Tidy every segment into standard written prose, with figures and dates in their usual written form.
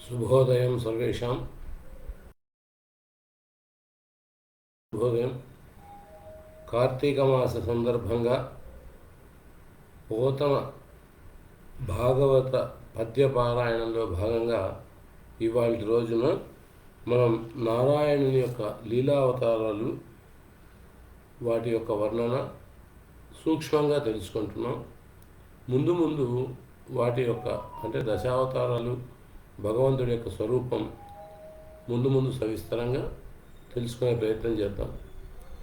శుభోదయం సర్వేషాం. శుభోదయం. కార్తీక మాస సందర్భంగా పోతన భాగవత పద్యపారాయణంలో భాగంగా ఇవాళ రోజున మనం నారాయణుని యొక్క లీలావతారాలు, వాటి యొక్క వర్ణన సూక్ష్మంగా తెలుసుకుంటున్నాం. ముందు ముందు వాటి యొక్క అంటే దశావతారాలు, భగవంతుడి యొక్క స్వరూపం ముందు సవిస్తరంగా తెలుసుకునే ప్రయత్నం చేద్దాం.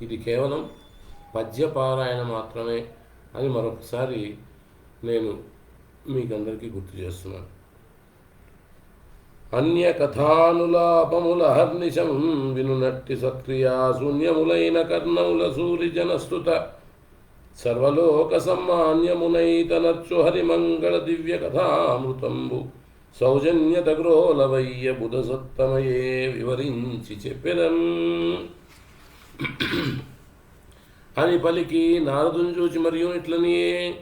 ఇది కేవలం పద్యపారాయణ మాత్రమే అని మరొకసారి నేను మీకందరికీ గుర్తు చేస్తున్నాను. అన్య కథానులాపముల హర్నిశం వినునట్టి సత్క్రియా శూన్యములైన కర్ణముల సూరిజనస్తుత సర్వలోక సమ్మాన్యమునైతనర్చు హరిమంగళ దివ్య కథామృతంబు సౌజన్యత గ్రోలవయ్య బుధ సత్తమయే వివరించి చెప్పెదం అని పలికి నారదుని చూచి మరియు ఇట్లనియే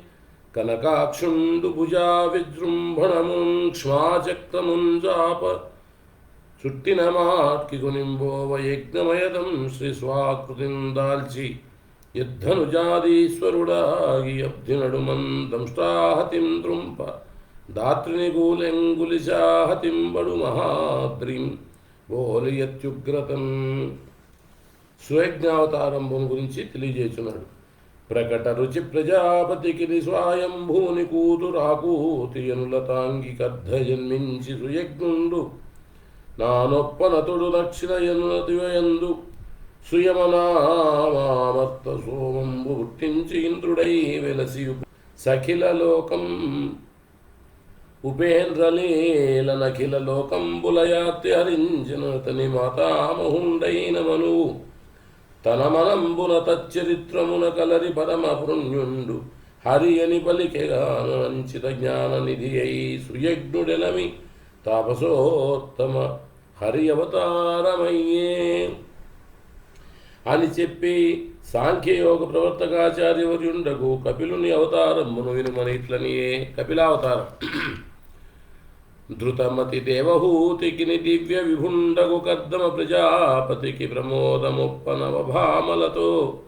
కనకాక్షుండు భుజా విజృంభణమున్ క్ష్మాచక్రముంజాప చుట్టిన మాట్కి గునింబోవ యజ్ఞమయదం శ్రీ స్వాకృతిం దాల్చి యుద్ధనుజాదీశ్వరుడాగి అబ్ధినడుమన్ దంష్టాహతిం దృంప దాత్రిని గూలెంగులిశాహతింబడు మహాద్రిం బోలియత్యుగ్రతం. సుయజ్ఞావతారంభం గురించి తెలియజేస్తున్నాడు. ప్రకట రుచి ప్రజాపతికి స్వయంభూని కూతురాకూతియనులతాంగికర్ధ జన్మించి సుయజ్ఞుండు నానొప్పనతుడు దక్షిణయనునతివయందు సుయమనామామర్త సోమంబు పుట్టించి ఇంద్రుడై వెలసి సఖిల లోకం ఉపేంద్రలీలనఖిల లోకంబులయాత్రి హరించిన తని మాతామహుండైన మనువు తన మనంబున తచ్చరిత్రమున కలరి పరమ పుణ్యుండు హరి అని పలికెగాను అంచిత జ్ఞాన నిధి అయి సుయజ్ఞుడెలమి తాపసోత్తమ హరి అవతారమయ్యే అని చెప్పి సాంఖ్యయోగ ప్రవర్తకాచార్యవర్యుండకు కపిలుని అవతారమును వినుమని ఇట్లనియే. కపిలావతారం ధృతమతి దేవహూతికి దివ్య విభుండగు కర్దమ ప్రజాపతికి ప్రమోదముప్పనవభామలతో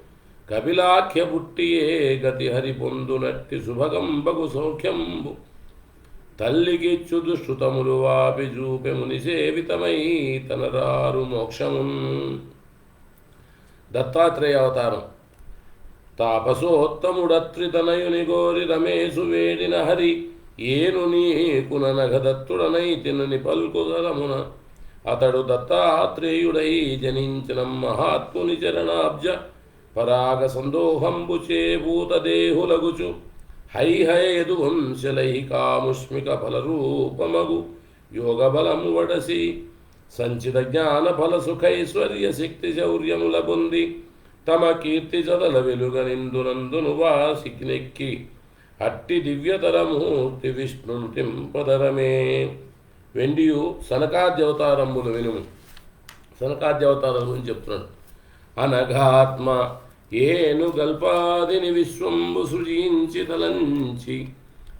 కపిలాఖ్య పుట్టియే గతి హరి పొందునట్టి శుభగంబగు సౌఖ్యంబు తల్లికిచ్చు దుష్టుతములు వాపి జూపెముని సేవితమై తనరారు మోక్షమున్. దత్తాత్రేయ అవతారం తాపసోత్తముడత్రితనయుని గోరి రమేశు వేడిన హరి ఏను నీకుననఘదత్తుడనై తినని పల్కుదరమున అతడు దత్తాత్రేయుడై జనించిన మహాత్ముని చరణాబ్జ పరాగ సందోహంబు చేభూతదేహులగుచు హైహయదు వంశలై కాముష్మిక ఫలరూపమగు యోగబలము వడసి సంచిత జ్ఞాన ఫల సుఖైశ్వర్య శక్తి శౌర్యముల పొంది తమ కీర్తి చదల వెలుగ నిందునందును వాసిక్నెక్కి అట్టి దివ్యతరమూర్తి విష్ణును తింపదరమే. వెండియు సనకాద్యవతారములు వినుము. సనకాద్యవతారం గురించి చెప్తున్నాడు. అనఘాత్మ ఏను గల్పాదిని విశ్వంబు సృజించి తలంచి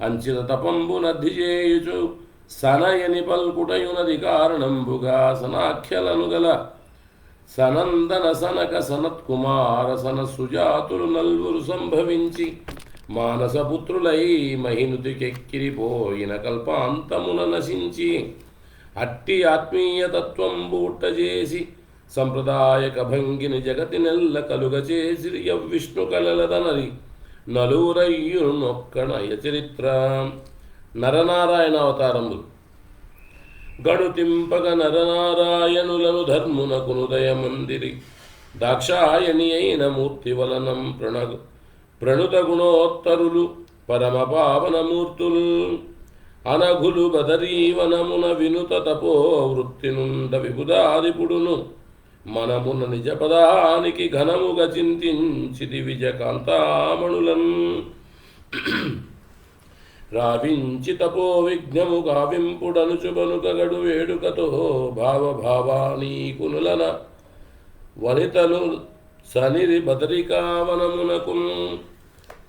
అంచిన తపంబు నద్ధి చేయుచు సనయని పల్కుటయునది కారణంబుగా సనాఖ్యలను గల సనందన సనక సనత్కుమార సన సుజాతులు నల్వురు సంభవించి మానసపుత్రులై మహినుతికెక్కిరిపోయిన కల్పాంతమున నశించి అట్టి ఆత్మీయతత్వంబు ఉట్టజేసి సంప్రదాయక భంగిని జగతి నెల్ల కలుగ చేసి విష్ణు కలలదనరి నలువురయ్యునొక్కనయ చరిత్ర. నరనారాయణ అవతారములు గడుతింపగ నరనారాయణులను ధర్మునకునుదయ మందిరి దాక్షాయణి అయిన మూర్తి వలనం ప్రణుత గుణోత్తరులు పరమ పావనమూర్తులు అనఘులు బదరీవనమున వినుత తపో వృత్తి నుండ విబుధాదిపుడును మనమున నిజపదానికి ఘనముగా చింతించిది విజకాంతామణులన్ రావించి తపో విఘ్నము గావింపుడనుచుబనుకగడు వేడుకతో భావభావానీకునులన వనితలు సనిరి బదరికావనమునకు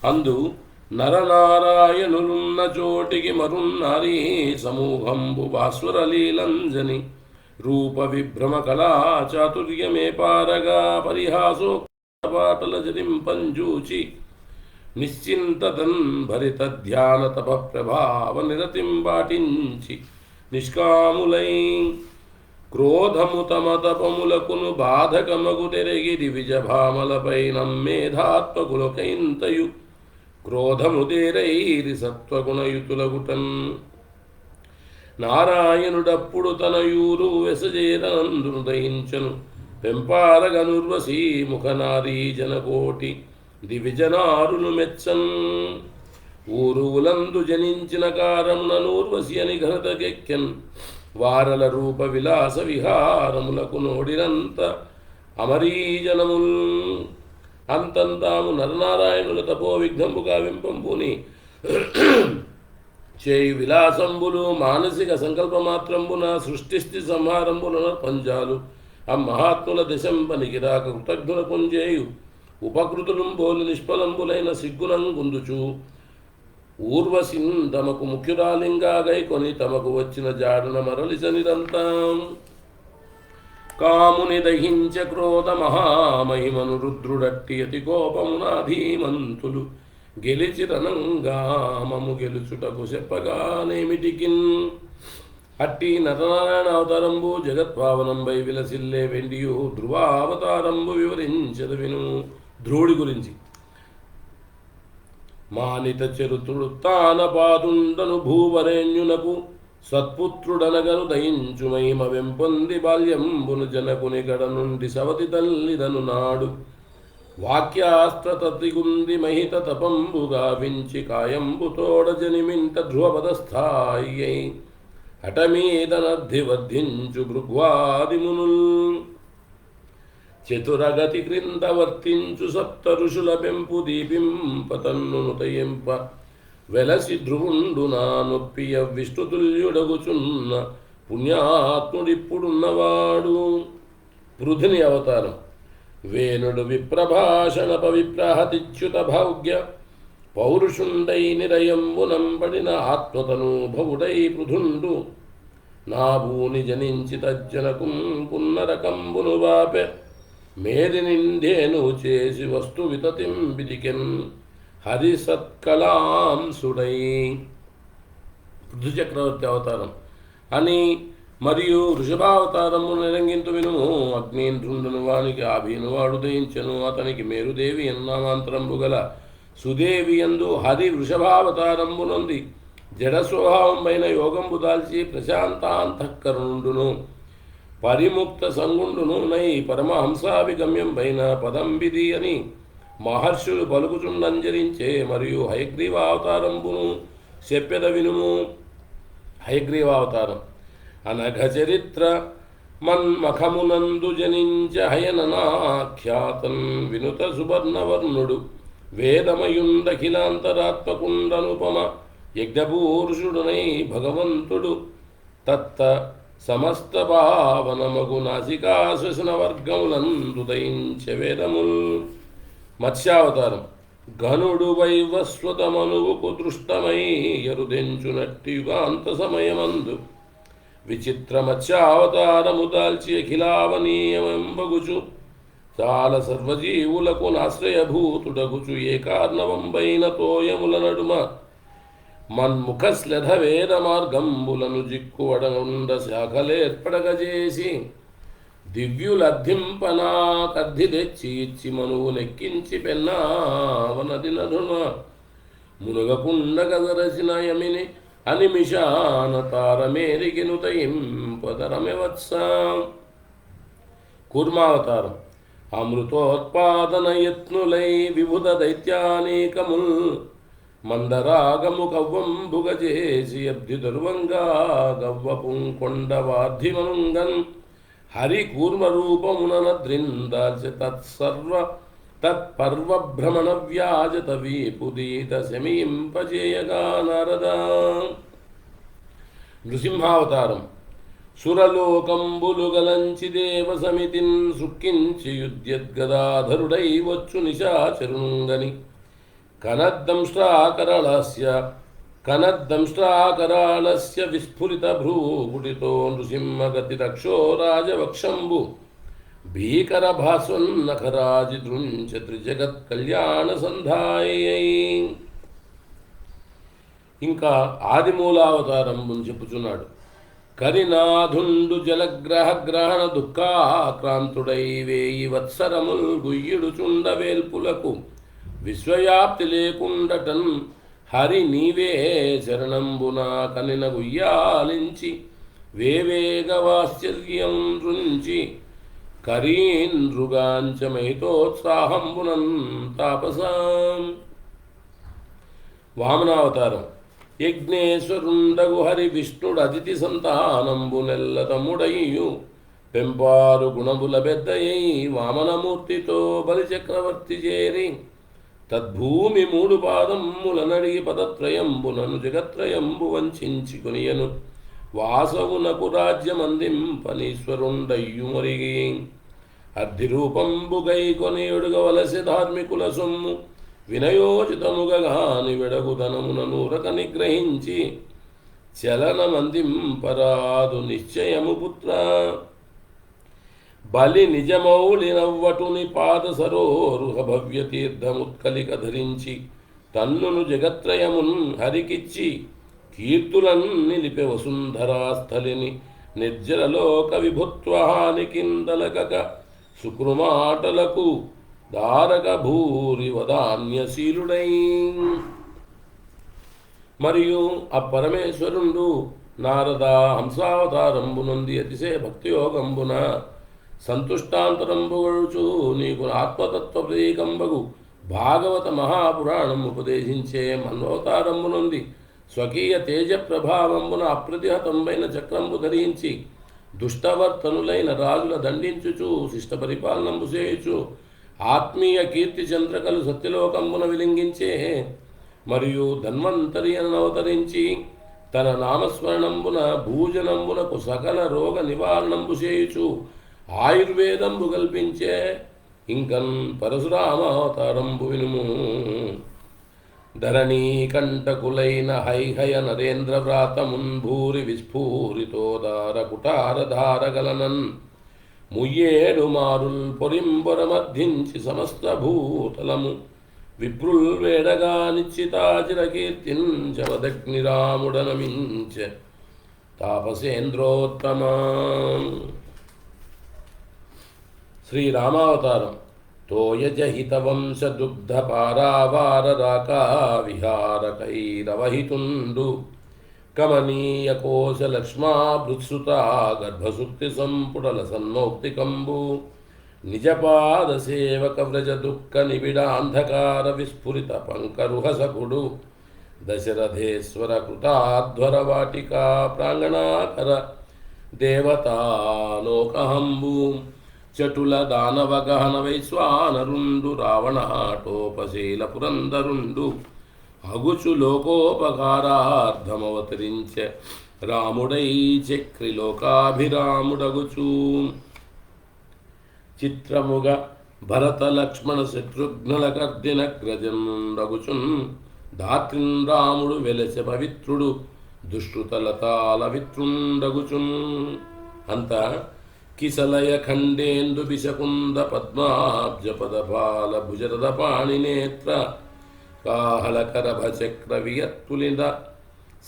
అందు నరనారాయణులున్న చోటికి మరున్నారీ సమూహంబు భాస్వరలీలంజని రూప విభ్రమ కళా చాతుర్యమే పారగా పరిహాసో పాటల జరింపంజూచి నిశ్చింతతన్ భరిత ధ్యాన తప ప్రభావ నిరతిం బాటించి నిష్కాములై క్రోధము తమ తపములకును బాధకమగు తెరగిరి విజభామలపై నమ్మేధాత్మకులకైంతయు క్రోధము తేరైరి సత్వగుణయుతులగుటన్ నారాయణుడప్పుడు తన యూరు వెసజేరనందును దయించను పెంపారగనుర్వశీ ముఖనారీ జనకోటి దివిజనారులు మెచ్చన్ ఊరువులందు జనించిన కారమున నూర్వశి అని ఘనతకెక్కెన్ వారల రూప విలాస విహారములకు నోడినంత అమరీజనముల్ అంతంతాము నరనారాయణుల తపో విఘ్నంబు కావింపంపుని చేయి విలాసంబులు మానసిక సంకల్పమాత్రంబున సృష్టిస్థి సంహారంబుల పంజాలు ఆ మహాత్ముల దశంపనికి రాక కృతజ్ఞుల పొంజేయు ఉపకృతులం బోలు నిష్ఫలంబులైన సిగ్గునం గుందుచు ఊర్వశిన్ తమకు ముఖ్యురాలింగాగై కొని తమకు వచ్చిన జాడున మరలిసనిదంతం కాముని దహించ క్రోధ మహామహిమను రుద్రుడట్టి అతి కోపమునాధీమంతులు గెలిచిరనంగామము గెలుచుటకు చెప్పగానేమిటికిన్ అట్టి నరనారాయణ అవతారంబు జగత్పావనంబై విలసిల్లే వెండియు ధ్రువావతారంబు వివరించదు విను ధ్రువుడి గురించి మానిత చరుతుడు తానపాదుండను భూవరేణ్యునకు సత్పుత్రుడనగను దయించు మహిమ వెంపొంది బాల్యంబును జనకుని గడ నుండి సవతి తల్లిదను నాడు వాక్యాస్త్రతతిగుంది మహిత తపంబు గావించి కాయంబు తోడ జనిమింట ధ్రువపదస్థాయి హఠమీదనద్ధి వర్ధించు భృగ్వాదిమునుల్ చతురగతి క్రింద వర్తించు సప్త ఋషుల పెంపు దీపింపతన్ను తయింప వెలసి ధ్రువుండు నా నొప్పియ విష్ణుతుల్యుడగుచున్న పుణ్యాత్ముడిప్పుడున్నవాడు పృథుని అవతారం వేణుడు విప్రభాషణ పవిప్రహతిచ్యుత భౌగ్య పౌరుషుండై నిరయంబునంబడిన ఆత్మతనూభవుడై పృథుండు నా భూని జనించి తజ్జనకుం పున్నరకంబును వాపె మేది నిందేను చేసి వస్తు వితతిం బిదికెన్ హరిసత్కలాంసుడై పృథు చక్రవర్తి అవతారం అని మరియు వృషభావతారము నిరంగింతు వినుము అగ్నేంద్రుండును వానికి ఆభీనువాడు దయించెను అతనికి మేరుదేవి ఎన్నామాంతరంబు గల సుదేవి యందు హరి వృషభావతారంబు నొంది జడ స్వభావంపైన యోగంబు దాల్చి ప్రశాంతాంతఃకరుణుండును పరిముక్త సంగుండును నై పరమహంసాభిగమ్యం పైన పదంబిది అని మహర్షులు పలుకుచుండంజరించే మరియు హయగ్రీవావతారంబును చెప్పెద వినుము హయగ్రీవావతారం అనఘ చరిత్ర మన్మఖమునందు జనించ హయననాఖ్యాతం వినుత సువర్ణవర్ణుడు వేదమయుండఖిలాంతరాత్మకుండనుపమ యజ్ఞపూరుషుడునై భగవంతుడు తత్త సమస్త భావనమగు నాసికాశ్వసన వర్గములందు దయించే వేదముల్ మత్స్యావతారం ఘనుడు వైవస్వతమనువుకు దృష్టమై ఎరుదెంచునట్టి యుగాంత సమయమందు విచిత్ర మత్స్యావతారము దాల్చి అఖిలావనీయమెంబగుచు చాలా సర్వజీవులకు నాశ్రయభూతుడగుచు ఏ కారణవంబైన తోయముల నడుమ మన్ముఖశ్లధ వేద మార్గంబులను జిక్కువడనుండ శాఖలేర్పడగజేసి దివ్యులర్థింపనాకర్ధి తెచ్చి ఇచ్చి మనువు నెక్కించి పెన్నావనది నదున మునగకుండ గదరసిన యమిని అనిమిషాన తారమేరిగిను తయింపదరమెవత్స కూర్మావతారం అమృతోత్పాదన యత్నులై విభుద దైత్యానేకముల్ మందరాగము కవ్వంబుగజేసి అబ్ధి దుర్వంగా గవ్వపుంకొండ వార్ధిమనుంగన్ హరి కూర్మరూపమునద్రిందాల్చి తత్పర్వభ్రమణ వ్యాజత వీపుదీత శమీంపజేయగా నారద నృసింహావతారం సురలోకంబులు గలంచి దేవ సమితిన్ సుక్కించి యుద్ధ్యద్గదాధరుడై వచ్చు నిశాచరుంగని కనద్దంష్ట్రాకరాళస్య కనద్దంష్ట్రాకరాళస్య విస్ఫురితభ్రూకుటితో నృసింహగతిరక్షో రాజవక్షంబు భీకరభాస్వన్నఖరాజిదృంచ త్రిజగత్కళ్యాణసంధాయై. ఇంకా ఆదిమూలావతారం చెప్పుచున్నాడు. కరినాథుండు జలగ్రహ గ్రహణ దుఃఖాక్రాంతుడై వేయి వత్సరముల్ గుయ్యుడు వేల్పులకు విశ్వవ్యాప్తి లేకుండటన్ హరి నీవే శరణంబునా కనిన గుయ్యాలించి వేవేగవాశ్చర్యం రుంచి కరీంద్రుగాంచమైతోత్సాహంబునం తాపసాం. వామనావతారం. యజ్ఞేశ్వరుండగు హరి విష్ణుడు అతిథి సంతానంబు నెల్ల తమ్ముడయ్యు పెంపారు గుణముల బెద్దయ్యి వామనమూర్తితో బలిచక్రవర్తి చేరి తద్భూమి మూడు పాదమ్ముల నడిగి పదత్రయంబునను జగత్రయంబు వంచించి కొనియను వాసవునకు రాజ్యమందింపనీశ్వరుండయ్యు మరిగి అర్ధిరూపంబు గై కొనియుడుగవలసి ధార్మికుల సొమ్ము వినయోచితముగగాని వెడగుదనమున నూరక నిగ్రహించి చలనమందింపరాదు నిశ్చయము పుత్ర. బలి నిజమౌళి నవ్వటుని పాద సరోరుహ భవ్య తీర్థముత్కలిక ధరించి తన్నును జగత్రయమున్ హరికిచ్చి కీర్తులన్ నిలిపె వసుంధరాస్థలిని నిర్జలలోక విభుత్వహాని కిందలకక సుకృమాటలకు దారక భూరి వదాన్యశీలుడై. మరియు ఆ పరమేశ్వరుండు నారద హంసావతారంబు నొంది అతిశయ భక్తియోగంబున సంతుష్టాంతరంబుగడుచు నీకు ఆత్మతత్వ ప్రతీకంబగు భాగవత మహాపురాణం ఉపదేశించే మన్వతారంబు నొంది స్వకీయ తేజ ప్రభావంబున అప్రతిహతంబైన చక్రంబు ధరించి దుష్టవర్తనులైన రాజుల దండించుచు శిష్ట పరిపాలనంబు చేయుచు ఆత్మీయ కీర్తి చంద్రకలు సత్యలోకంబున విలింగించే మరియు ధన్వంతరి అవతరించి తన నామస్మరణంబున భూజనంబునకు సకల రోగ నివారణంబు చేయుచు ఆయుర్వేదంబు కల్పించే ఇంకన్ పరశురామావతారంబు వినుము. ధరణీ కంటకులైన హైహయ నరేంద్ర వ్రాతమున్ భూరి విస్ఫూరితోదార కుటారధారగలనన్ ముయ్యేడు మారుల్ పొరింబొరమర్ధించి సమస్త భూతలము విప్రుల్ వేడగా నిశ్చితాచిరకీర్తించవదగ్నిరాముడనమించ తాపసేంద్రోత్తమా. శ్రీరామావతారం. తోయజహితవంశదుగ్ధపారావారరాకా విహారకైరవహితుండు కమనీయ కోశలక్ష్మాభృత్సుతా గర్భసుక్తి సంపుటల సన్నోక్తికంబు నిజపాద సేవక వ్రజ దుఃఖ నిబిడాంధకార విస్ఫురిత పంకరుహసకుడు దశరథేశ్వర కృతాధ్వర వాటికా ప్రాంగణాకర దేవతాలోకహంబు చటుల దానవగహన వైశ్వానరుండు రావణాటోపశీల పురందరుండు అగుచు లోకోపకారార్థమవతరించె రాముడై చక్రిలోకాభిరాముడగుచు చిత్రముగ భరత లక్ష్మణ శత్రుఘ్నుల కర్దినగ్రజనుండగుచున్ ధాత్రిన్ రాముడు వెలసె పవిత్రుడు దుష్కృతలతాల విత్రుండగుచున్. అంత కిసలయ ఖండేందు బిశకుంద పద్మాబ్జ పదపాల భుజరద పాణినేత్ర కాహళకరభచక్ర వియత్తులిద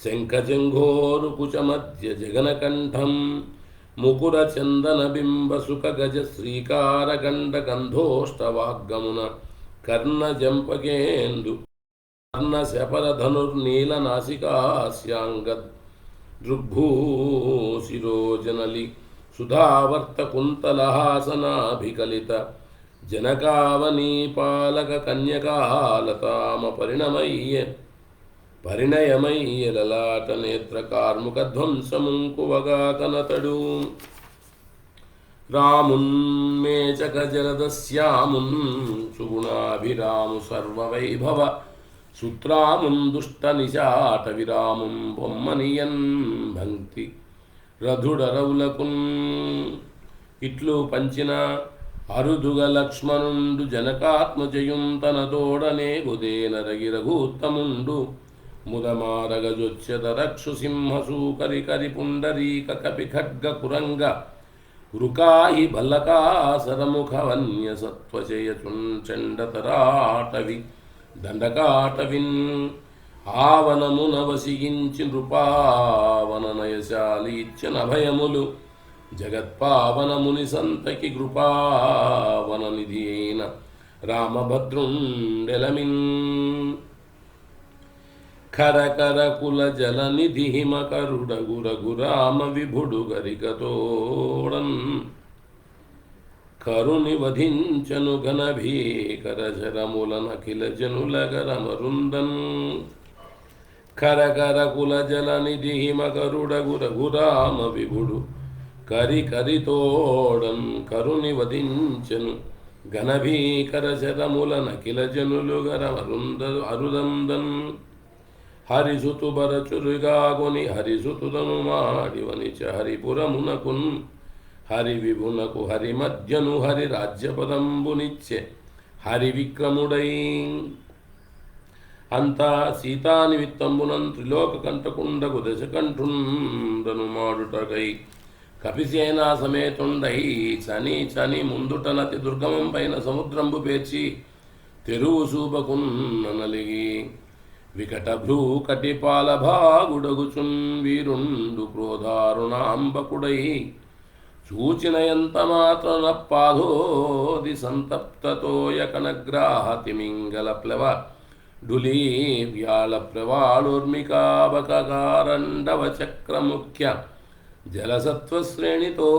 శంఖజంఘోరు కుచమధ్య జగనకంఠం ముకుర చందన బింబ సుఖ గజ శ్రీకార గండ గంధోష్టవాగ్గమున కర్ణ జంపకేందు కర్ణ శపరధనుర్నీల నాసికాస్యాంగ దృగ్భూశిరోజనలి సుధావర్త కుంతలహాసనాభికలిత జనకావనీపాలక కన్యకాలతామ పరిణయమయ్య లలాట నేత్ర కార్ముక ధ్వంసముంకువగా కనతడు రామున్ మేచక జలదశ్యామున్ సుగుణాభిరాము సర్వవైభవ సుత్రామున్ దుష్ట నిశాట విరాముం బొమ్మనియన్ భక్తి రధుడరవులకున్. ఇట్లు పంచిన అరుదుగ లక్ష్మణుండు జనకాత్మజయుం తన తోడనే గుదేనరగి రఘూత్తముండు ముదమారగజొచ్చెత రక్షు సింహసూకరి కరి పుండరీక కపి ఖడ్గ కురంగ వృకాహి భల్లకాసరముఖ వన్య సత్వచయచున్ చండతరాటవి దండకాటవిన్ ఆవనమున వసిగించి నృపావన నయశాలి ఇచ్చిన భయములు జగత్పావనముని సంతకి కృపావన నిధి అయిన రామభద్రుండెలమిన్ ఖరకర కుల జలనిధి హిమకరుడగు రఘురామ విభుడు గరికతోడన్ కరుని వధించను ఘన భీకర శరములనఖిల జనులగరమరుందన్ ఖరకర కుల జలనిధి హిమకరుడగు రఘురామ విభుడు కరితోడన్ కరుని వధించను ఘనభీకర శరములనఖిల జనులుగరమరుందన్ హరిసుతు బరచురుగాగొని హరిసుతుదను మాడివనిచ హరిపురమునకున్ హరి విభునకు హరి మధ్యను హరి రాజ్యపదంబునిచ్చే హరి విక్రముడై అంతా సీతానిమిత్తంబునం త్రిలోక కంటకుండకు దశకంఠుండను మాడుటకై కపిసేనా సమేతుండై చని ముందుటనతి దుర్గమం పైన సముద్రంబు పేర్చి తెరువు చూపకున్ననలిగి వికటభ్రూ కటిపాల భాగుడగుచున్ వీరుండు క్రోధారుణాంబకుడై చూచిన ఎంత మాత్రన పాధోది సంతప్తతోయకనగ్రాహ తిమింగల ప్లవ డులీ వ్యాళ ప్రవాళూర్మికాబకారండవ చక్రముఖ్య జలసత్వశ్రేణితో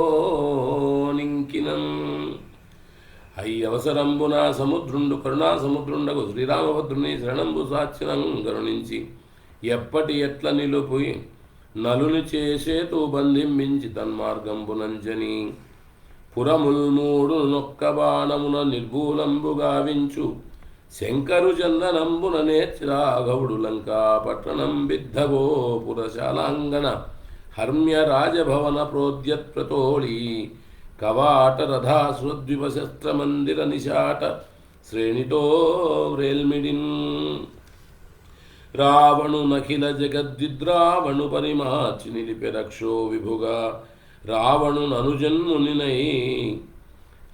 నింకినం అవసరంబున సముద్రుండు కరుణా సముద్రుండకు శ్రీరామభద్రుని శరణంబు సాక్షినం గరుణించి ఎప్పటి ఎట్ల నిలుపుయి నలుని చేసేతూ బంధించి తన్మార్గంబునంజని పురముల్మూడు నొక్క బాణమున నిర్భూలంబు గావించు శంకరు చందనంబున నేర్చిరాఘవుడు లంకా పట్టణం బిద్ధగోపురశాలాంగణ హర్మ్య రాజభవన ప్రోద్యత్ప్రతోళీ కవాట రథాశ్వద్విపశస్త్ర మందిర నిశాట శ్రేణితో వ్రేల్మిడిన్ రావణు నఖిల జగద్విద్రావణు పరిమార్చి నిలిపె రక్షో విభుగా రావణు ననుజన్మునినై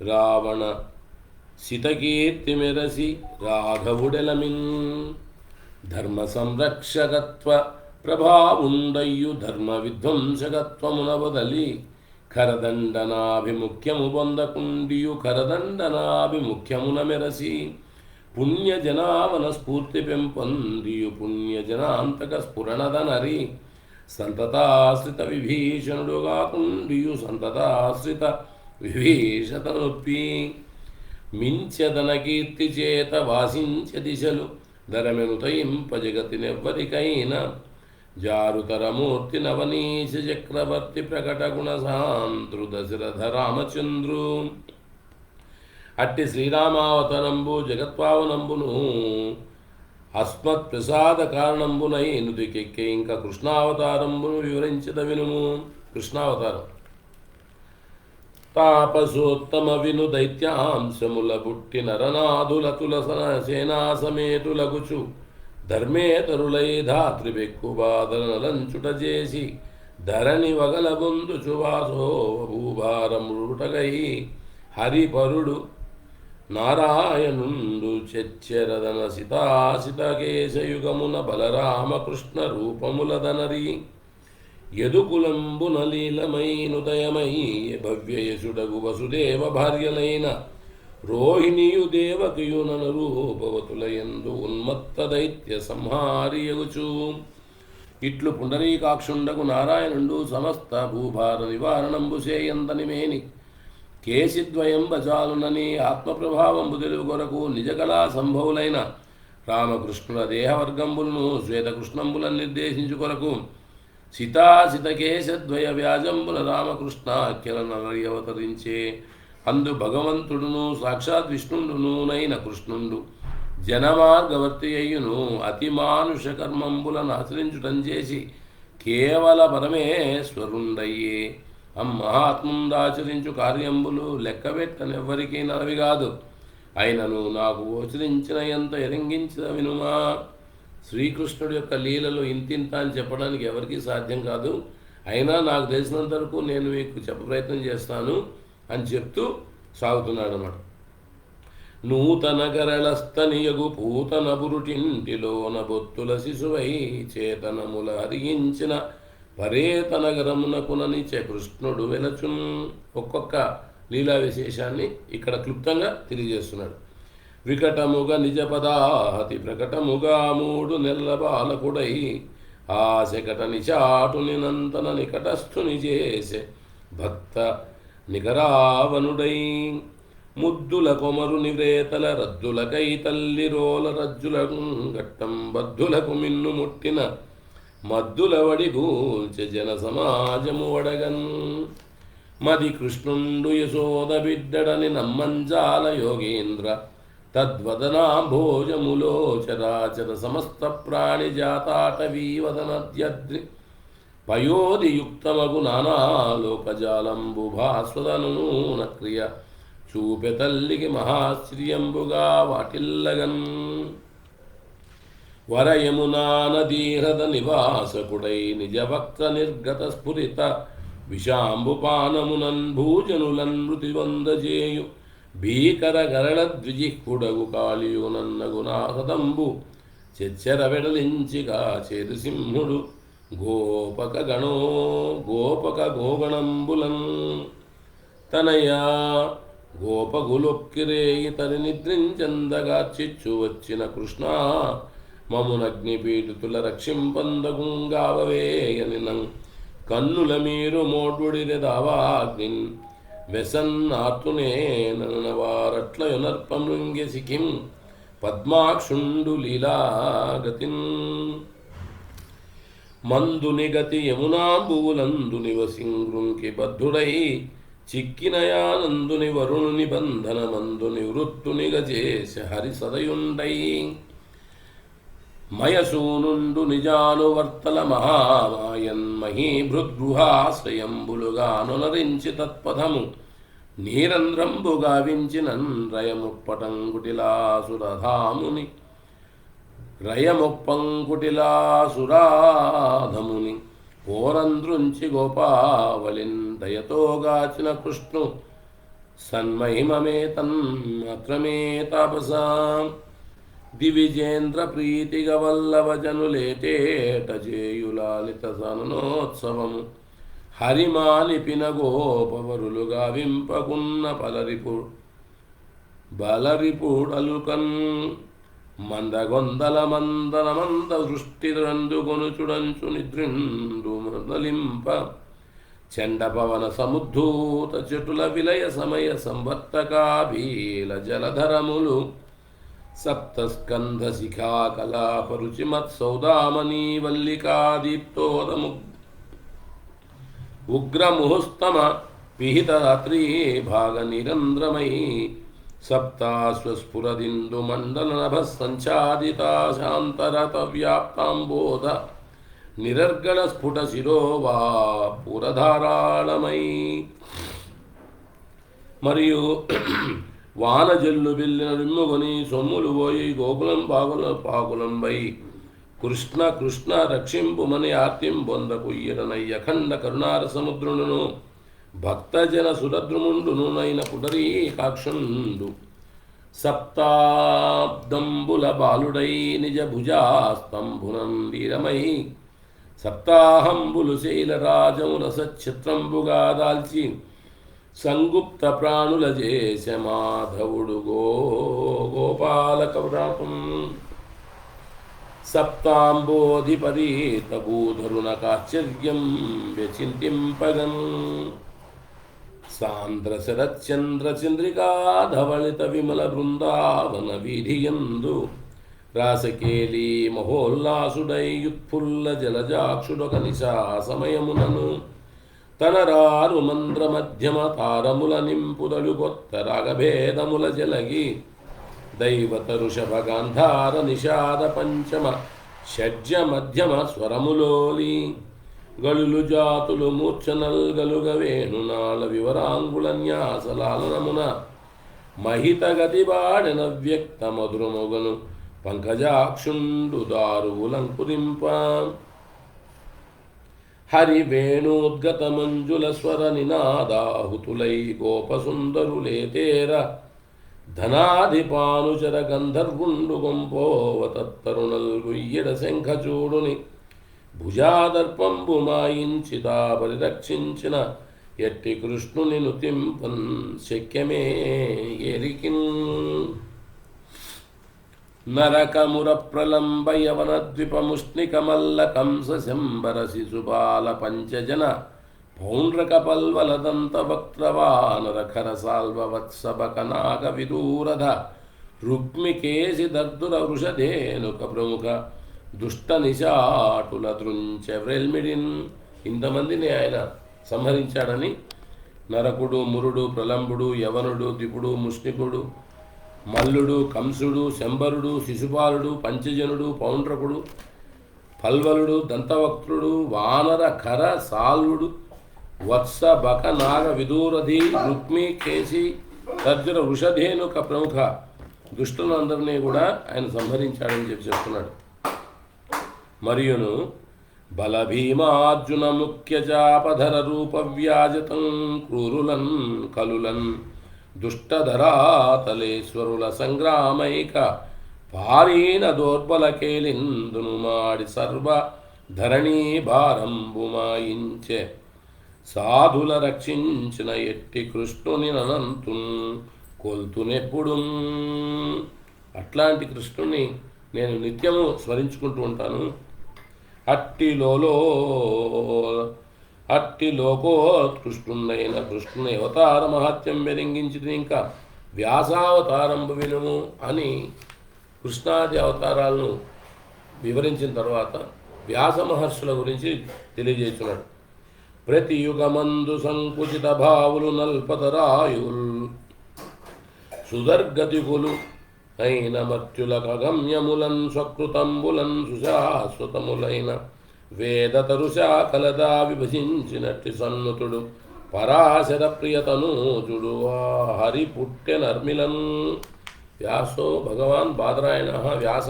రావణ సితకీర్తి మెరసి రాఘవుడెలమిన్ ధర్మ సంరక్షకత్వ ప్రభావుండయ్యు ధర్మ విధ్వంసకత్వమున బదలి ఖరదండనాభిముఖ్యము పొందకుండియు ఖరదండనాభిముఖ్యమున మెరసి పుణ్యజనావన స్ఫూర్తి పెంపొందియు పుణ్యజనాంతక స్ఫురణదనరి సంతతాశ్రిత విభీషణుడుగాకుండియు సంతతాశ్రిత విభీషతనొప్పి మించదన కీర్తి చేత వాసించ దిశలు ధరమెనుతయింప జగతినెవ్వరికైనా జారుతరమూర్తి నవనీశ చక్రవర్తి ప్రకట గుణసాంద్రు దశరథ రామచంద్రు అట్టి శ్రీరామావతరంబు జగత్పావనంబును అస్మత్ ప్రసాద కారణంబునై నుతికెక్కే ఇంకా కృష్ణావతారంబును వివరించద వినుము. కృష్ణావతారం తాపసోత్తమ విను దైత్యాంశముల బుట్టి నరనాథుల తులసన సేనా సమేతులగుచు ధర్మేతరులై ధాత్రిబెక్కు బాధలనంచుట చేసి ధరణి వగల బొందుచు వాసో భూభారముటగై హరిపరుడు నారాయణుండు చెచ్చెరదన సితాసితకేశయుగమున బలరామకృష్ణ రూపములదనరి యదుకులంబున లీలమైనుదయమై భవ్యయసుడగు వసుదేవ భార్యలైన రోహిణియు దేవకియునను రూపవతులయందు ఉన్మత్త దైత్య సంహారియగుచు ఇట్లు పుండరీకాక్షుండగు నారాయణుండు సమస్త భూభార నివారణంబు సేయందని మేని కేసిద్వయం బచాలునని ఆత్మప్రభావంబు తెలుగు కొరకు నిజకళా సంభవులైన రామకృష్ణుల దేహవర్గంబులను శ్వేతకృష్ణంబులను నిర్దేశించు కొరకు సితాసితకేశద్వయ వ్యాజంబుల రామకృష్ణాఖ్యల నలరి అవతరించే అందు భగవంతుడును సాక్షాత్ విష్ణుండునైన కృష్ణుండు జనమార్గవర్తి అయ్యును అతిమానుష కర్మంబులను ఆచరించుటం చేసి కేవల పరమేశ్వరుండయ్యే మహాత్ముందాచరించు కార్యంబులు లెక్కబెట్టనెవ్వరికీ నలవి కాదు. అయినను నాకు గోచరించిన ఎంత ఎరింగించిన వినుమా. శ్రీకృష్ణుడి యొక్క లీలలు ఇంతింత అని చెప్పడానికి ఎవరికీ సాధ్యం కాదు. అయినా నాకు తెలిసినంత వరకు నేను మీకు ప్రయత్నం చేస్తాను అని చెప్తూ సాగుతున్నాడు అన్నమాట. నూతన గరళస్తనియగు పూతన బురుటింటిలోన బొత్తుల శిశువై చేతనముల హరించిన పరేతనగరమునకునని కృష్ణుడు వెలచున్. ఒక్కొక్క లీలా విశేషాన్ని ఇక్కడ క్లుప్తంగా తెలియజేస్తున్నాడు. వికటముగ నిజపదాహతి ప్రకటముగా 3 నెలల బాలకుడై ఆశకట నిచాటుని నంతన నికటస్థుని చేసే భక్త నికరావనుడై ముద్దుల కొమరు నివ్రేతల రద్దులకై తల్లి రోల రజ్జుల గట్టం బద్దులకు మిన్ను ముట్టిన మద్దుల వడిగూల్చె జన సమాజము వడగన్. మది కృష్ణుండు యశోద బిడ్డడని నమ్మంజాల యోగేంద్ర తద్వదనా భోజములో చరాచర సమస్త ప్రాణి జాతాటవీవదనద్యద్రి పయోధియుక్తమగు నానాలోకజాలంబు భాస్వదనూన క్రియ చూపె తల్లికి మహాశ్రియంబుగా వాటిల్లగన్. వరయమునా నదీహృద నివాసకుడై నిజభక్త నిర్గత స్ఫురిత విషాంబుపానమునన్ భూజనులన్ మృతివందజేయు భీకర గరళ ద్విజిహ్కుడగు కాళియునన్నగునాహదంబు చెచ్చెర వెడలించిగా చేరు సింహుడు గోపక గోగణంబులన్. తనయా గోపగులొక్కిరేయి తరి నిద్రించందగా చిచ్చు వచ్చిన కృష్ణ మమునగ్నిపీడితుల రక్షింపందగుంగావవేయని కన్నుల మీరు మోటుడిరి దావాగ్నిన్ వెసన్నాతునే ననవారట్ల యునర్పమృంగి సికిం పద్మాక్షుండు లీలాగతిన్. మందుని గతి యమునాంబువులందు నివసింగృంకి బద్ధుడై చిక్కినయానందుని వరుణుని బంధన మందుని వృత్తుని గజేశ హరి సదయుండై మయసూనుండు నిజానువర్తల మహామాయన్ మహీభృద్గృహాశ్రయంబులుగానునరించి తత్పథము నీరంధ్రంబు గావించినన్ రయముప్పటంకుటిలాసురధాముని రయముప్పంకుటిలాసురాధముని పోరంద్రుంచి గోపావలిన్ దయతోగాచిన కృష్ణు సన్మహిమమేతన్ మాత్రమే తాపసాం. దివిజేంద్ర ప్రీతిగ వల్లభ జనులేటేట జేయులాలిత సననోత్సవము హరిమాలిపిన గోపవరులు గావింపకున్న బలరిపుడలుకన్ మందగొందల మంద సృష్టిరందుకొనుచుడంచు నిద్రిండు మదలింప చండపవన సముద్ధూత చెటుల విలయ సమయ సంవర్తకాభీల జలధరములు సప్తస్కంధ శిఖాకలాపరుచిమత్సౌదామనీ వల్లికాదీప్తోదము ఉగ్రముహుస్తమ పిహితరాత్రీ భాగ నిరంధ్రమై సప్తాశ్వస్ఫురదిందు మండల నభ సంచాదితా శాంతరత వ్యాప్తాంబోధ నిరర్గళ స్ఫుట శిరోవా పురధారాళమై. మరియు వానజల్లు బిల్లిన రిమ్ముకొని సొమ్ములు పోయి గోకులం పాకులంబై కృష్ణ కృష్ణ రక్షింపుమని ఆర్తిం పొందకు ఈడనయ్య ఖండ కరుణార సముద్రుడును భక్తజన సురద్రుముండును నైన పుడరీకాక్షుండు సప్తాబ్దంబుల బాలుడై నిజ భుజాస్తంభునందీరమై సప్తాహంబులు శైలరాజమున సచ్చిత్రంబుగా దాల్చి సంగుప్త ప్రాణుల చేస మాధవుడు గోపాలక వ్రాతం సప్తాంబోధిపరీత భూధరునకాశ్చర్యం వ్యచింతింపగన్. సాంద్ర శరచంద్ర చంద్రికాధవళిత విమల బృందావన వీధియందు రాసకేళీ మహోల్లాసుడై యుత్ఫుల్ల జలజాక్షుడొక నిశా సమయమునను తనరారు మంద్ర మధ్యమ తారముల నింపుదలు కొత్త రాగభేదముల జలగి దైవత ఋషభ గాంధార నిషాద పంచమ షడ్జ మధ్యమ స్వరములోలి గలులు జాతులు మూర్ఛనల్ గలుగ వేణునాళ వివరాంగుల న్యాసలాలనమున మహిత గతిబాడిన వ్యక్త మధురమొగను పంకజాక్షుండు దారువులంకురింప హరి వేణోద్గత మంజుల స్వర నినాదాహుతులై గోపసుందరులేతేర ధనాధిపానుచర గంధర్వుండు గొంపోవ తత్తరుణల్ గుయ్యడ శంఖచూడుని భుజాదర్పంబు మాయించితా పరిరక్షించిన ఎట్టి కృష్ణుని నుతింపన్ శక్యమే ఎరికిన్ నరకముర ప్రలంబ యవన ద్విపముష్ణికమల్ల కంస శంబర శిశుబాల పంచజన పౌండ్రక పల్వలదంత వక్రవానరఖర సాల్వ వత్సబక నాగ విదూరధ రుక్మికేసి దర్దుర వృషధేనుక ప్రముఖ దుష్ట నిశాటుల దృంచ వ్రెల్మిడిన్. ఇంతమందిని ఆయన సంహరించాడని నరకుడు, మురుడు, ప్రలంబుడు, యవనుడు, ద్విపుడు, ముష్ణికుడు, మల్లుడు, కంసుడు, శంబరుడు, శిశుపాలుడు, పంచజనుడు, పౌండ్రకుడు, పల్వలుడు, దంతవక్త్రుడు, వానర ఖర సాల్వుడు, వత్స బక నాగ విదూరధి రుక్మి కేసి తర్జున వృషధేనుక ప్రముఖ దుష్టులందరినీ కూడా ఆయన సంహరించాడని చెప్పి చెప్తున్నాడు. మరియును బలభీమార్జున ముఖ్య చాపధర రూప వ్యాజతం క్రూరులన్ కలులన్ దుష్టధరాతలేశ్వరుల సంగ్రామైక పారీన దోర్బల కేలిందును మాడి సర్వ ధరణీ భారంబుమాయించే సాధుల రక్షించిన ఎట్టి కృష్ణుని అనంతున్ కొల్తునెప్పుడు. అట్లాంటి కృష్ణుని నేను నిత్యము స్మరించుకుంటూ ఉంటాను. అట్టి లోకోత్కృష్ణుడైన కృష్ణుని అవతార మహత్యం వెలింగించింది. ఇంకా వ్యాసావతారంబు వినుము అని కృష్ణాది అవతారాలను వివరించిన తర్వాత వ్యాస మహర్షుల గురించి తెలియజేస్తున్నాడు. ప్రతి యుగమందు సంకుచిత భావులు నల్పతరాయుల్ సుదర్గతికులు అయిన మర్త్యుల కగమ్యములన్ స్వకృతంబులన్ సుశాశ్వతములైన వేదతరుశాకలదా విభజించినట్టి సన్నుతుడు పరాశర ప్రియతనూజుడు హరి పుట్టె నర్మిలన్. వ్యాసో భగవాన్ బాదరాయణ వ్యాస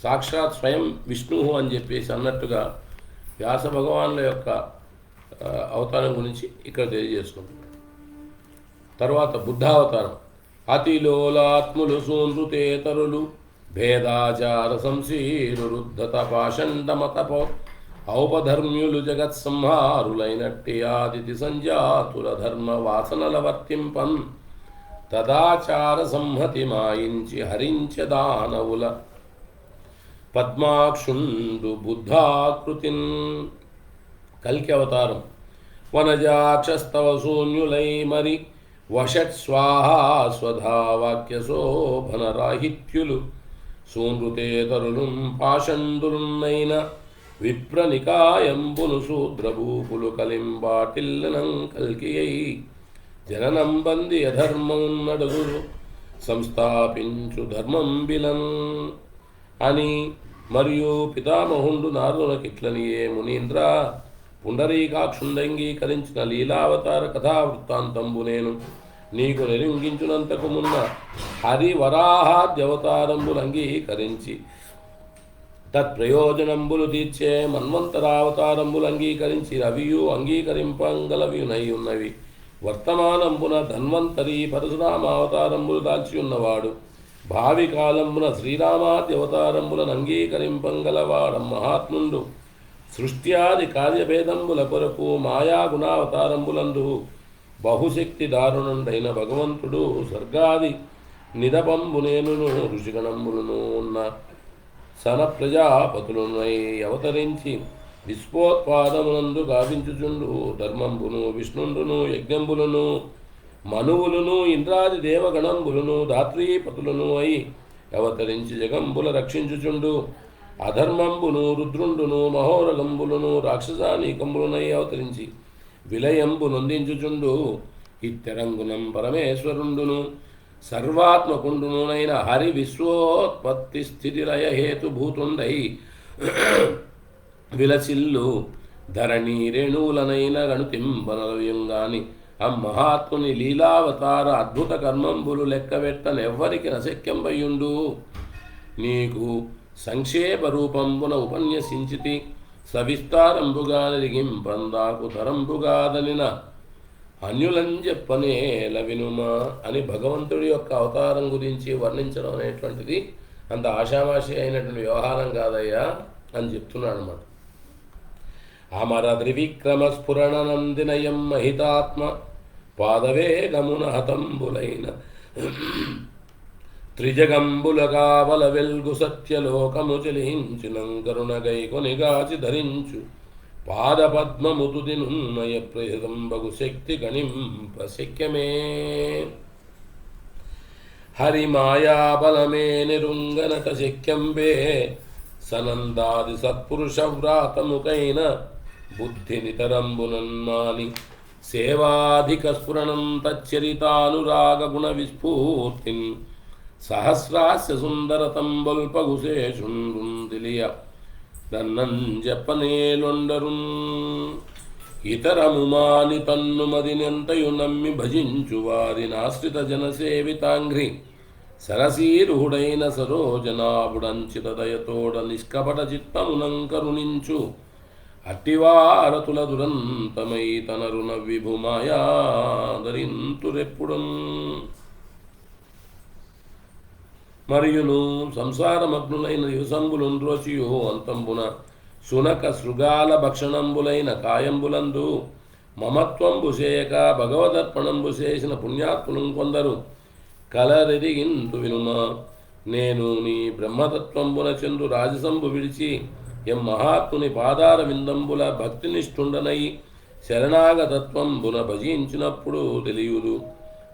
సాక్షాత్ స్వయం విష్ణు అని చెప్పేసి అన్నట్టుగా వ్యాస భగవాన్ల యొక్క అవతారం గురించి ఇక్కడ తెలియజేసుకుంటాం. తర్వాత బుద్ధావతారం. అతిలోలాత్ములు సూనృతేతరులు భేదాచార సంశీరుద్ధత పాషండమతప ఔపధర్మ్యులు జగత్సంహారులైనట్టి ఆదితి సంజాతుల ధర్మ వాసనల వర్తింపం తదాచార సంహతి మాయించి హరించ దానవుల పద్మాక్షుండు బుద్ధాకృతిన్. కల్కి అవతారం. వనజాక్షస్తవ శూన్యులై మరి వషట్ స్వాహా స్వధా వాక్య శోభనరాహిత్యులు సూనృతేతరులు పాషండులున్నైన విప్రనికాయంబును శూద్రభూపులు కలింబాటిల్లనం కల్కియై జననం బంది అధర్మం నడుగురు సంస్థాపించు ధర్మం బిలన్ అని మరియు పితామహుండు నారదునకిట్లనియే మునీంద్ర పుండరీకాక్షుండంగీకరించిన లీలావతార కథావృత్తాంతంబు నేను నీకు నిరింగించునంతకు మున్న హరివరాహాద్యవతారంబులు అంగీకరించి తత్ప్రయోజనంబులు తీర్చే మన్వంతరావతారంబులు అంగీకరించి రవియు అంగీకరింపంగలవియునై ఉన్నవి. వర్తమానంబున ధన్వంతరి పరశురామావతారంబులు దాల్చి ఉన్నవాడు భావి కాలంబున శ్రీరామాద్యవతారంబులను అంగీకరింపంగలవాడ మహాత్ముండు సృష్ట్యాది కార్యభేదంబుల కొరకు మాయాగుణావతారంబులందు బహుశక్తి దారుణుడైన భగవంతుడు స్వర్గాది నిదపంబునేనును ఋషిగణంబులను ఉన్న సన ప్రజాపతులునై అవతరించి విశ్వోత్పాదమునందు గావించుచుండు ధర్మంబును విష్ణుండును యజ్ఞంబులను మనువులను ఇంద్రాది దేవగణంబులను ధాత్రీపతులను అయి అవతరించి జగంబుల రక్షించుచుండు అధర్మంబును రుద్రుండును మహోరగంబులను రాక్షసానీకంబులనై అవతరించి విలయంబు నొందించుచుండు ఇత్తెరంగునం పరమేశ్వరుండును సర్వాత్మకుండునైన హరి విశ్వోత్పత్తి స్థితిలయ హేతుభూతుండై విలసిల్లు ధరణి రేణువులనైన గణుతింపనలయంగాని ఆ మహాత్ముని లీలావతార అద్భుత కర్మంబులు లెక్కవెట్టనెవ్వరికి నశక్యంబయ్యుండు. నీకు సంక్షేప రూపంబున ఉపన్యసించితి, సవిస్తారంబుగా నిరిగింపందాకు తరంబుగాదనిన అన్యులంజెప్పనేల వినుమా అని భగవంతుడి యొక్క అవతారం గురించి వర్ణించడం అనేటువంటిది అంత ఆషామాషి అయినటువంటి వ్యవహారం కాదయ్యా అని చెప్తున్నాడు అన్నమాట. అమర త్రివిక్రమ స్ఫురణనందినయం మహితాత్మ పాదవేగమున హతంబులైన త్రిజగంబుల కావల వెల్గు సత్యలోకము చెలించినం కరుణగై కొనిగాచి ధరించు పాదపద్మముతుదినున్నయ ప్రహృతంబగు శక్తి గణింప శక్యమే. హరిమాయాబలమే నిరుంగనట శక్యంబే సనందాది సత్పురుష వ్రాతముకైన బుద్ధి నితరంబునన్మాని సేవాధిక స్ఫురణం తచ్చరితానురాగ గుణ విస్ఫూర్తిన్ సహస్రాస్య సుందరతంబల్పగుశేషుందిలియ దన్నంజపనేలొండరున్ ఇతరము మాని తన్నుమదినెంతయు నమ్మి భజించు వారినాశ్రిత జనసేవితాంఘ్రి సరసీరుహుడైన సరోజనాభుడంచిత దయతోడ నిష్కపట చిత్తమునంకరుణించు అట్టివారతుల దురంతమై తనరుణ విభుమాయాదరింతురెప్పుడం. మరియును సంసారమగ్నులైన యుసంబులుండ్రోచియు అంతంబున శునక శృగాల భక్షణంబులైన కాయంబులందు మమత్వంబు చేయక భగవదర్పణంబు చేసిన పుణ్యాత్ములం కొందరు కలరెదిగింతు వినుమా. నేను నీ బ్రహ్మతత్వంబున చందు రాజసంబు విడిచి ఎం మహాత్ముని పాదార విందంబుల భక్తినిష్ఠుండనై శరణాగతత్వంబున భజించినప్పుడు తెలియుదు.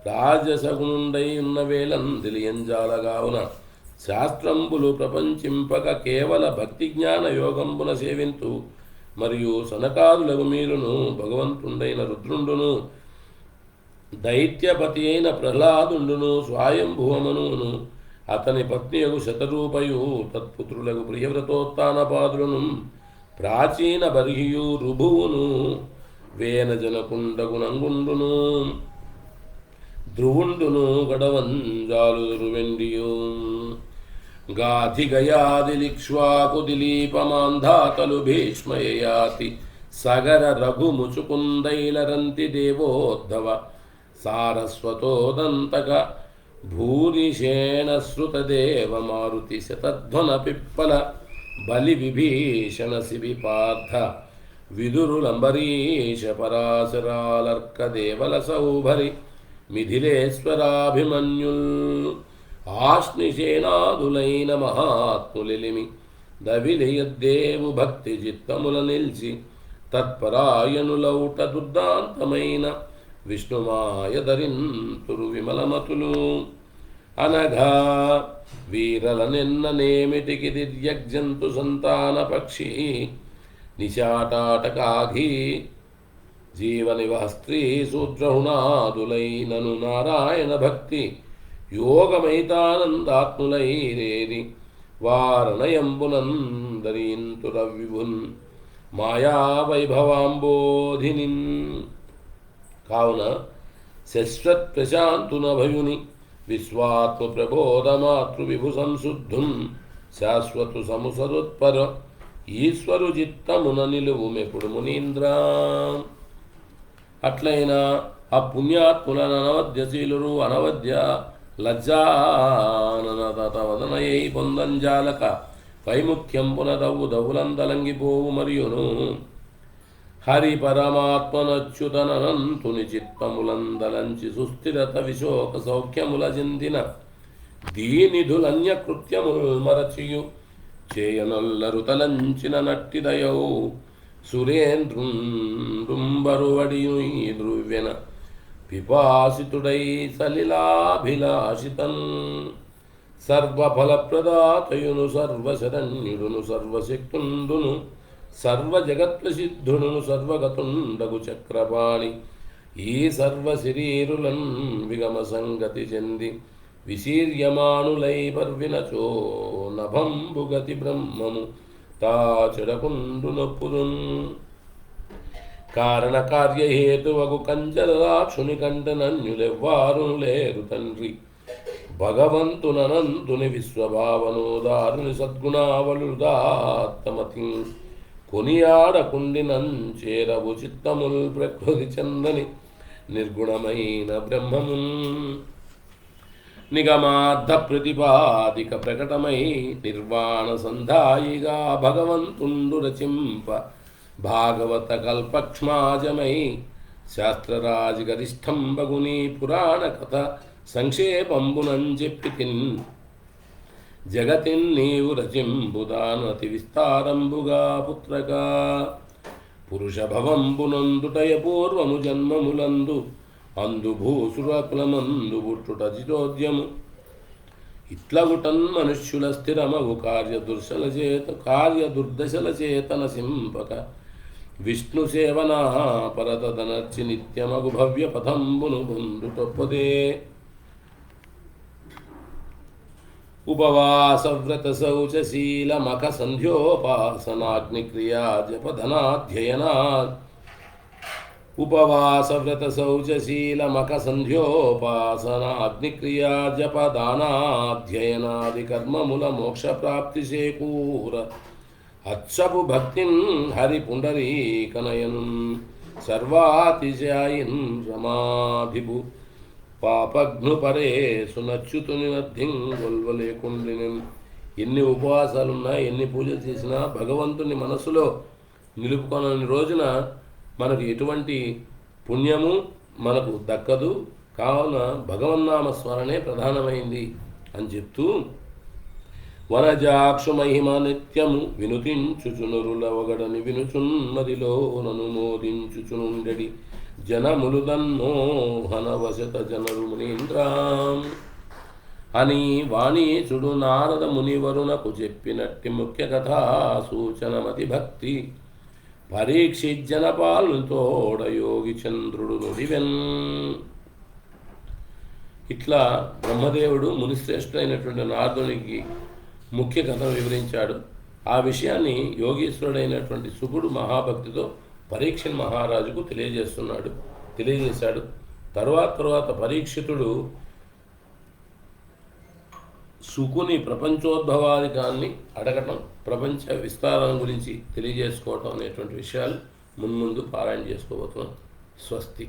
రాజసగుణుండై ఉన్న వేళం తెలియంజాలగావున శాస్త్రంబులు ప్రపంచింపక కేవల భక్తి జ్ఞాన యోగంబున సేవింతు. మరియు సనకాదులకు మీరును భగవంతుండైన రుద్రుండును దైత్యపతి అయిన ప్రహ్లాదుండును స్వయంభువమనును అతని పత్నియగు శతరూపయు తత్పుత్రులకు ప్రియవ్రతోత్తానపాదులను ప్రాచీన బర్హియు రుభువును వేనజనకుండగు నంగుండును ధ్రువుండును గడవంజాలు వెండియు గాధిగయాదిలిక్ష్వాకు దిలీపమాంధాతలు భీష్మయాతి సగర రఘు ముచుకుందైలరంతి దేవోద్ధవ సారస్వతోదంతక భూరిషేణ శృతదేవ మారుతి శతధ్వన పిప్పల బలి విభీషణ శిబిపార్థ విదురులంబరీష పరాశరాలర్క దేవల సౌభరి మిథిలేశ్వరాభిమన్యుల్ ఆశ్నిషేనాదులైన మహాత్ములిలిమి దవిలియద్దేవు భక్తి చిత్తముల నిల్చి తత్పరాయణులౌట దుర్దాంతమైన విష్ణుమాయ ధరింతురు విమలమతులు అనఘా వీరలనెన్ననేమిటికి దిర్యగ్జంతు సంతాన పక్షి నిశాటాటకాఘీ జీవనివహ స్త్రీ శూద్రహుణాదులైనను నారాయణ భక్తి యోగమైతానందాత్ములైరేరి వారణయంబునందరీంతురవిభున్ మాయా వైభవాంబోధినిన్. కావున శశ్వత్ ప్రశాంతున భయుని విశ్వాత్మ ప్రబోధమాతృ విభు సంశుద్ధున్ శాశ్వతు సముసరుత్పర ఈశ్వరు చిత్తమున నిలువుమెప్పుడు మునీంద్ర. అట్లయినా ఆ పుణ్యాత్ములను అనవద్యశీలురు అనవద్య లజ్జాననతవదనయై పొందంజాలక వైముఖ్యంపున దవ్వు దవులందలంగిపోవు మరియును హరి పరమాత్మనచ్యుతనంతుని చిత్తములందలంచి సుస్థిరత విశోక సౌఖ్యముల చెందిన దీనిధులన్యకృత్యముల్ మరచియు చేయనొల్లరు తలంచిన నట్టిదయౌ సురేంద్రుంబరువడియు ద్రువ్యన పిపాసితుడై సలిలాభిలాషితన్ సర్వఫలప్రదాతయును సర్వశరణ్యుడును సర్వశక్తుండును సర్వజగత్ప్రసిద్ధుడును సర్వగతుండగు చక్రపాణి ఈ సర్వశరీరులన్ విగమ సంగతి చెంది విశీర్యమానులై పర్వినచో నభంబుగతి బ్రహ్మము తాచెడకుండు నొప్పురున్. కారణకార్యహేతువగు కంచరాక్షుని కంటనన్యులెవ్వారు లేరు తండ్రి. భగవంతునంతుని విశ్వభావనోదారుని సద్గుణావలుదాత్తమతి కొనియాడకుండినంచేరవు చిత్తముల్ ప్రకృతి చందని నిర్గుణమైన బ్రహ్మమున్ నిగమార్థ ప్రతిపాదిక ప్రకటమై నిర్వాణ సంధాయిగా భగవంతుండు రచింప భాగవత కల్పక్ష్మాజమై శాస్త్రరాజగరిష్టంబగుని పురాణ కథ సంక్షేపంబునంజెప్పితిన్ జగతిన్ నీవు రచింబుదానతి విస్తారంబుగా పుత్రకా పురుషభవంబునందుటయ పూర్వము జన్మములందు అందు భూసురకులమందు పుట్టుట జితోద్యము ఇట్లగుటన్ మనుష్యుల స్థిరమగు కార్యదుర్దశల చేతన సింపక విష్ణు సేవనా పరతదనర్చి నిత్యమగు భవ్య పథంబును బొందుటొప్పదే ఉపవాస వ్రత శౌచశీల మఖ సంధ్యోపాసనాగ్నిక్రియా జపధనాధ్యయనా ఉపవాస వ్రత శౌచశీల మఖ సంధ్యోపాసనాగ్నిక్రియా జపదానాధ్యయనాది కర్మముల మోక్ష ప్రాప్తి చేకూర అచ్చపు భక్తిన్ హరి పుండరీకనయను సర్వాతిశయాయిన్ రమాభిభు పాపఘ్ను పరే సునచ్యుతుని నర్థిం గొల్వలేకుండిని. ఎన్ని ఉపవాసాలున్నా ఎన్ని పూజలు చేసినా భగవంతుని మనసులో నిలుపుకొనని రోజున మనకు ఎటువంటి పుణ్యము మనకు దక్కదు. కావున భగవన్నామ స్మరణే ప్రధానమైంది అని చెప్తూ వనజాక్షు మహిమ నిత్యము వినుతించుచునురుల ఒగడని వినుచున్నదిలో నను మోదించుచునుండెడి జనములు దన్మోహనవశత జనరు మునీంద్రాం అని వాణీచుడు నారద మునివరునకు చెప్పినట్టి ముఖ్య కథా సూచనమతి భక్తి పరీక్షిజ్జనపాలుతోడ యోగి చంద్రుడు నుడివెన్. ఇట్లా బ్రహ్మదేవుడు మునిశ్రేష్ఠుడైనటువంటి నారదునికి ముఖ్య కథను వివరించాడు. ఆ విషయాన్ని యోగీశ్వరుడైనటువంటి శుకుడు మహాభక్తితో పరీక్ష మహారాజుకు తెలియజేశాడు. తర్వాత పరీక్షితుడు శుకుని ప్రపంచోద్భవాధికాన్ని అడగటం, ప్రపంచ విస్తారం గురించి తెలియజేసుకోవటం అనేటువంటి విషయాలు మున్ముందు పారాయణ చేసుకోబోతున్నాం. స్వస్తి.